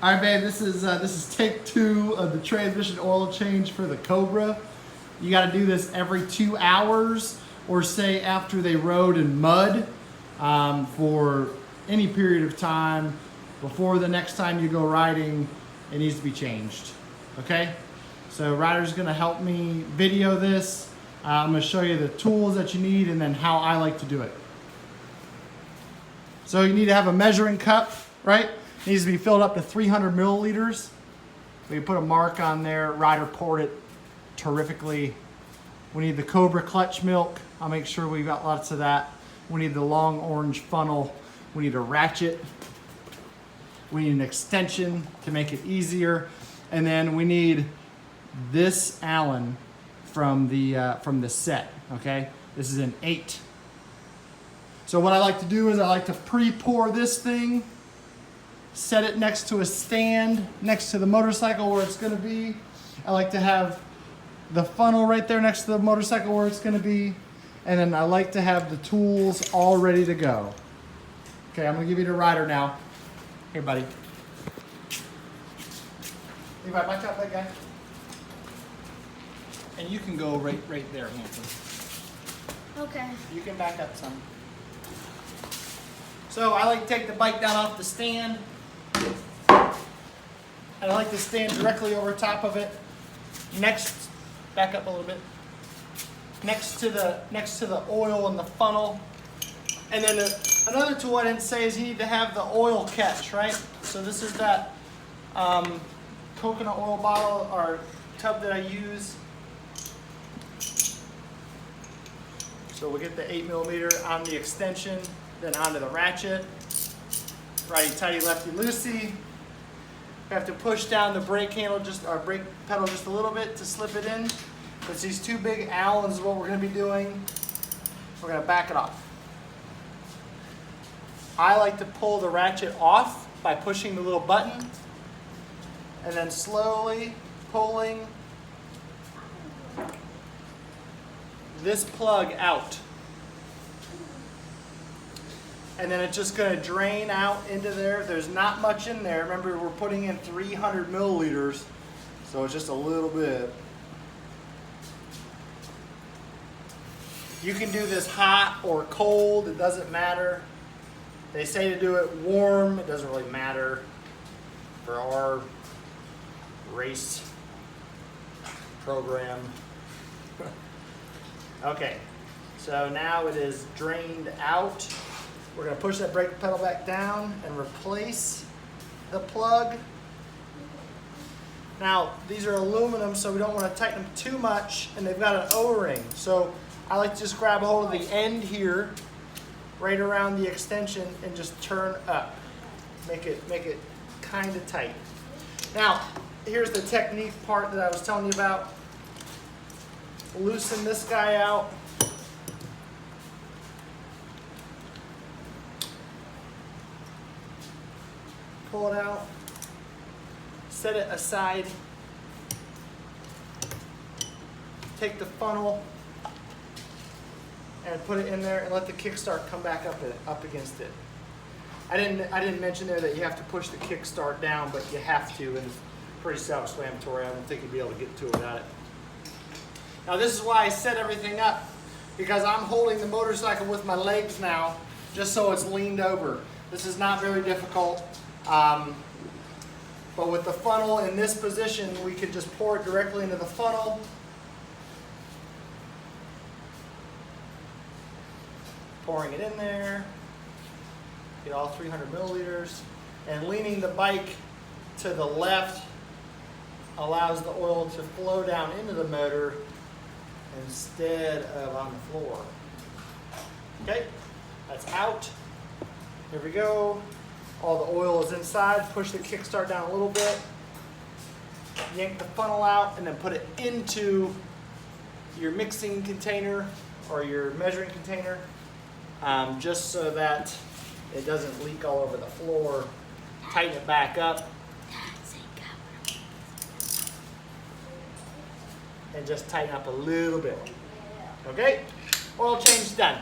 All right, babe, this is take 2 of the transmission oil change for the Cobra. You got to do this every 2 hours, or say after they rode in mud, for any period of time before the next time you go riding. It needs to be changed. Okay, so Ryder's going to help me video this. I'm going to show you the tools that you need and then how I like to do it. So you need to have a measuring cup, right? It needs to be filled up to 300 milliliters. We put a mark on there. Ryder poured it terrifically. We need the Cobra clutch milk. I'll make sure we've got lots of that. We need the long orange funnel. We need a ratchet. We need an extension to make it easier. And then we need this Allen from the set, okay? This is an 8. So what I like to do is I like to pre-pour this thing, set it next to a stand next to the motorcycle where it's going to be. I like to have the funnel right there next to the motorcycle where it's going to be. And then I like to have the tools all ready to go. Okay, I'm going to give you the Ryder now. Here, buddy. Levi, back up that guy. And you can go right there, Hampton. Okay. You can back up some. So I like to take the bike down off the stand. And I like to stand directly over top of it. Next, back up a little bit. Next to the oil and the funnel. And then another tool I didn't say is you need to have the oil catch, right? So this is that coconut oil bottle or tub that I use. So we'll get the 8 millimeter on the extension, then onto the ratchet. Righty tighty, lefty loosey. We have to push down the brake handle, or brake pedal just a little bit to slip it in. It's these 2 big Allens is what we're going to be doing. We're going to back it off. I like to pull the ratchet off by pushing the little button and then slowly pulling this plug out. And then it's just going to drain out into there. There's not much in there. Remember, we're putting in 300 milliliters, so it's just a little bit. You can do this hot or cold, it doesn't matter. They say to do it warm, it doesn't really matter for our race program. Okay, so now it is drained out. We're going to push that brake pedal back down and replace the plug. Now, these are aluminum, so we don't want to tighten them too much, and they've got an O-ring. So I like to just grab a hold of the end here, right around the extension, and just turn up. Make it kind of tight. Now, here's the technique part that I was telling you about. Loosen this guy out. Pull it out. Set it aside. Take the funnel and put it in there and let the kickstart come back up against it. I didn't mention there that you have to push the kickstart down, but you have to, and it's pretty self-explanatory. I don't think you'd be able to get to it without it. Now this is why I set everything up, because I'm holding the motorcycle with my legs now, just so it's leaned over. This is not very difficult, but with the funnel in this position, we could just pour it directly into the funnel. Pouring it in there, get all 300 milliliters, and leaning the bike to the left allows the oil to flow down into the motor instead of on the floor. Okay, that's out. Here we go. All the oil is inside. Push the kickstart down a little bit. Yank the funnel out and then put it into your mixing container or your measuring container, just so that it doesn't leak all over the floor. Tighten it back up. And just tighten up a little bit. Okay? Oil change done.